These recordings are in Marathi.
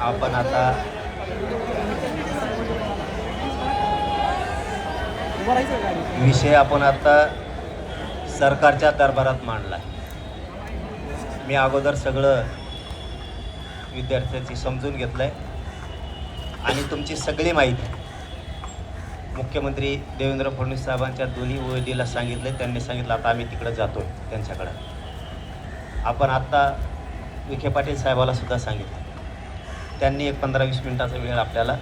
आपण आता विषय आपण आता सरकारच्या दरबारात मांडला. मी अगोदर सगळं विद्यार्थ्यांची समजून घेतलं आहे आणि तुमची सगळी माहिती मुख्यमंत्री देवेंद्र फडणवीस साहेबांच्या दोन्ही ओळीला सांगितलं. त्यांनी सांगितलं आता आम्ही तिकडं जातो त्यांच्याकडं. आपण आत्ता विखे पाटील साहेबाला सुद्धा सांगितलं. त्यांनी एक 15-20 मिनिटाचा वेळ आपल्याला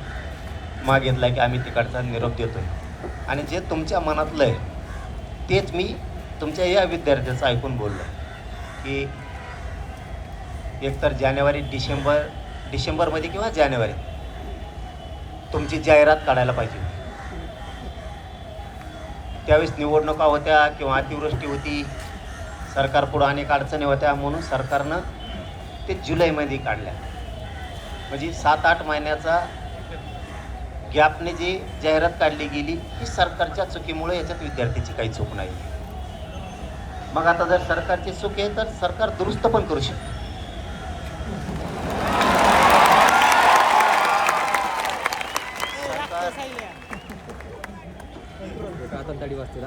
मागितला की आम्ही तिकडचा निरोप देतो आणि जे तुमच्या मनातलं आहे तेच मी तुमच्या या विद्यार्थ्याचं ऐकून बोललो की एकतर डिसेंबरमध्ये किंवा जानेवारीत तुमची जाहिरात काढायला पाहिजे. त्यावेळेस निवडणुका होत्या किंवा अतिवृष्टी होती, सरकारपुढं अनेक अडचणी होत्या, म्हणून सरकारनं ते जुलैमध्ये काढल्या. म्हणजे 7-8 महिन्याचा गॅपने जी जाहिरात काढली गेली ही सरकारच्या चुकीमुळे, याच्यात विद्यार्थ्याची काही चूक नाही. मग आता जर सरकारची चूक आहे तर सरकार दुरुस्त पण करू शकते.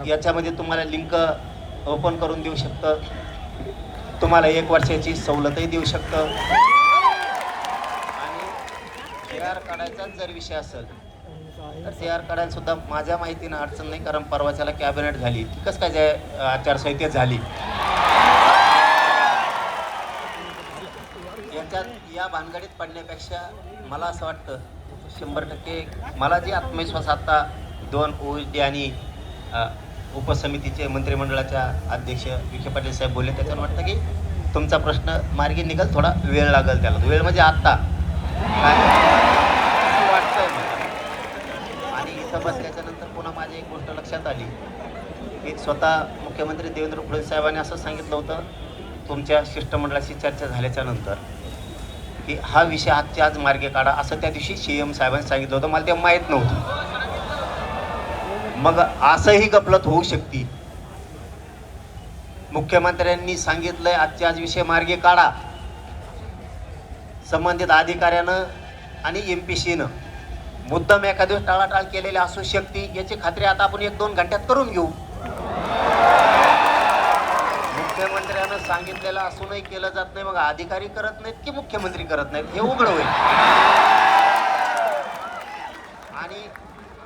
याच्यामध्ये तुम्हाला लिंक ओपन करून देऊ शकतं, तुम्हाला 1 वर्षाची सवलतही देऊ शकतं. आणि CR काढायचा जर विषय असेल तर CR काढायला सुद्धा माझ्या माहितीनं अडचण नाही, कारण परवाच्याला कॅबिनेट झाली, कसं काय जे आचारसंहिता झाली. याच्यात या भानगडीत पडण्यापेक्षा मला असं वाटतं 100% मला जी आत्मविश्वास आता 2 OED आणि उपसमितीचे मंत्रिमंडळाच्या अध्यक्ष विखे पाटील साहेब बोलले, त्याच्यावर वाटतं की तुमचा प्रश्न मार्गी निघेल. थोडा वेळ लागेल त्याला, वेळ म्हणजे आत्ता काय वाटतंय मला. आणि इथं बसल्याच्यानंतर पुन्हा माझी एक गोष्ट लक्षात आली की स्वतः मुख्यमंत्री देवेंद्र फडणवीस साहेबांनी असं सांगितलं होतं तुमच्या शिष्टमंडळाशी चर्चा झाल्याच्या नंतर की हा विषय आजच्या आज मार्गे काढा, असं त्या दिवशी CM साहेबांनी सांगितलं होतं. मला ते माहीत नव्हतं. मग असंही गफलत होऊ शकते. मुख्यमंत्र्यांनी सांगितलंय आजच्या आज विषय मार्गे काढा, संबंधित अधिकाऱ्यानं आणि MPCनं मुद्दाम एका दिवस टाळाटाळ केलेली असू शकते, याची खात्री आता आपण 1-2 घंट्यात करून घेऊ. मुख्यमंत्र्यानं सांगितलेलं असूनही केलं जात नाही, मग अधिकारी करत नाहीत की मुख्यमंत्री करत नाहीत हे उघड होईल. आणि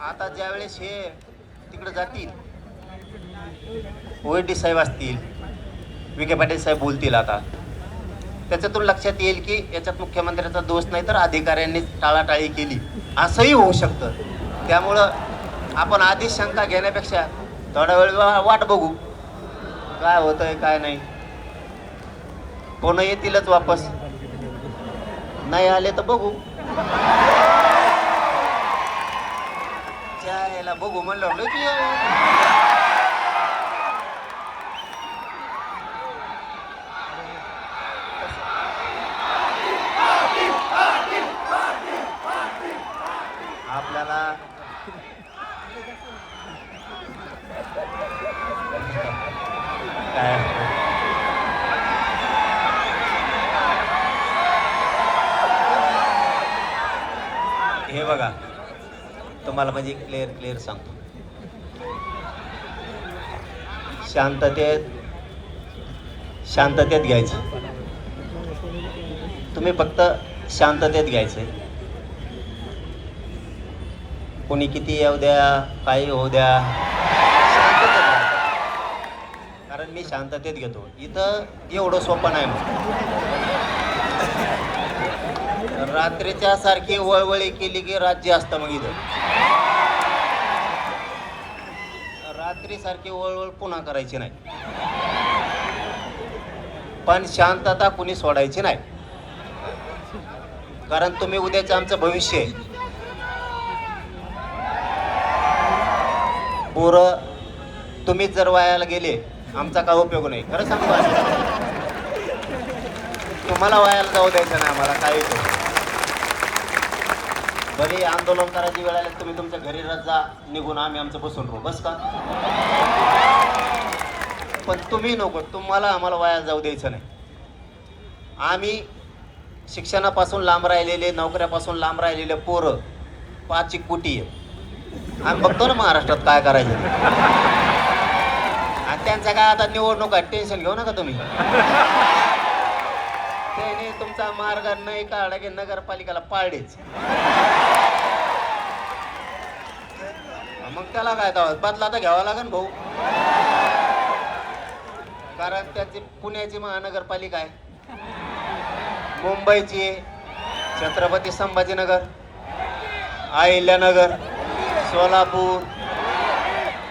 आता ज्यावेळेस हे तिकडे जातील, OED साहेब असतील, विखे पाटील साहेब बोलतील, आता त्याच्यातून लक्षात येईल की याच्यात मुख्यमंत्र्याचा दोष नाही तर अधिकाऱ्यांनी टाळाटाळी केली, असंही होऊ शकतं. त्यामुळं आपण आधीच शंका घेण्यापेक्षा थोडा वेळ वाट बघू काय होतंय काय नाही. पुन्हा येतीलच वापस, नाही आले तर बघू. यायला बघू म्हणलं की आपल्याला काय हे बघा, तुम्हाला म्हणजे क्लिअर सांगतो. शांततेत घ्यायचं. तुम्ही फक्त शांततेत घ्यायचं. कोणी किती येऊ द्या, काही होऊ द्या, शांततेत घ्यायचं. कारण मी शांततेत घेतो. इथं एवढं सोपं नाही. मग रात्रीच्या सारखी वळवळी केली की राज्य असतं. मग इथं रात्री सारखी वळवळ पुन्हा करायची नाही. पण शांतता कुणी सोडायची नाही, कारण तुम्ही उद्याचं आमचं भविष्य आहे. पोरं तुम्हीच जर वायाला गेले आमचा काय उपयोग नाही. खरं सांगतो तुम्हाला वायाला जाऊ द्यायचं नाही आम्हाला काही. भले आंदोलन करायची वेळ आली तुम्ही तुमच्या घरी जा निघून, आम्ही आमचं बसून राहू बस का. पण तुम्ही नको, तुम्हाला आम्हाला वाया जाऊ द्यायचं नाही. आम्ही शिक्षणापासून लांब राहिलेले, नोकऱ्यापासून लांब राहिलेले पोरं 5 कोटी आहे. आम्ही बघतो ना महाराष्ट्रात काय करायचं. आणि त्यांचा काय आता निवडणूक टेन्शन घेऊ नका तुम्ही. त्याने तुमचा मार्ग नाही काढला की नगरपालिकेला पाळडेच. मग त्याला काय बदला तर घ्यावा लागेल भाऊ, कारण त्याची पुण्याची महानगरपालिका आहे, मुंबईची आहे, छत्रपती संभाजीनगर, अहिल्यानगर, सोलापूर,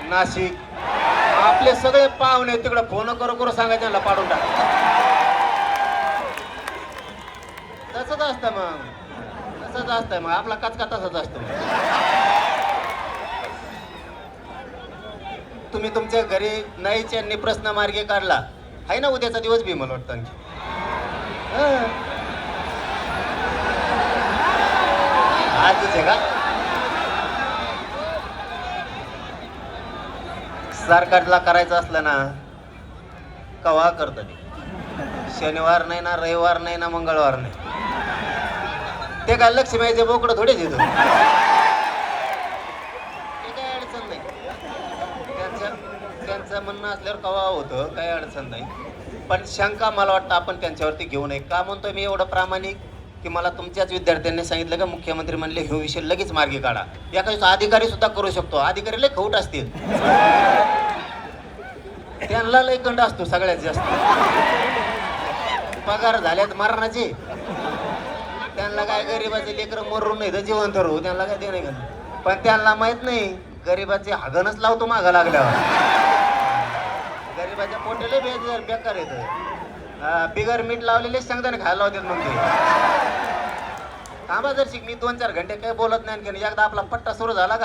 नाशिक, आपले सगळे पाहुणे तिकडे फोन करू सांगायचे ना पाडून टाक. तसंच असतं मग, तसंच असतं मग आपला कचका तसंच असतो. तुम्ही तुमच्या घरी नाहीच यांनी प्रश्न मार्गे काढला आहे ना, उद्याचा दिवस बी मला वाटतं आणखी. आजच आहे का सरकारला करायचं असलं ना कवा करत ते. शनिवार नाही ना, रविवार नाही ना, मंगळवार नाही. ते काय लक्ष्मीचे बोकडं थोडेच येतो. ते काय अडचण नाही, त्यांचं म्हणणं असल्यावर कवा होतं, काही अडचण नाही. पण शंका मला वाटतं आपण त्यांच्यावरती घेऊ नये. का म्हणतोय मी एवढं प्रामाणिक की मला तुमच्याच विद्यार्थ्यांनी सांगितलं का मुख्यमंत्री म्हणले हे विषय लगेच मार्गी काढा. एखादा अधिकारी सुद्धा करू शकतो. अधिकारी लय खौट असतील, त्यांना लय कंड असतो सगळ्यात जास्त. पगार झाल्यात मरणाचे, त्यांना काय गरिबाचे लेकरं मरून नाही तर जिवंत राहू, त्यांना काय देणे घाल. पण त्यांना माहित नाही गरिबाचे हागणच लावतो मागं लागल्यावर. गरिबाच्या पोटेले बेकार येतं. बिगर मीठ लावलेले सांगताना खायला लावतात. मग ते थांबा जर शिक, मी 2-4 घंटे काही बोलत नाही. एकदा आपला पट्टा सुरू झाला का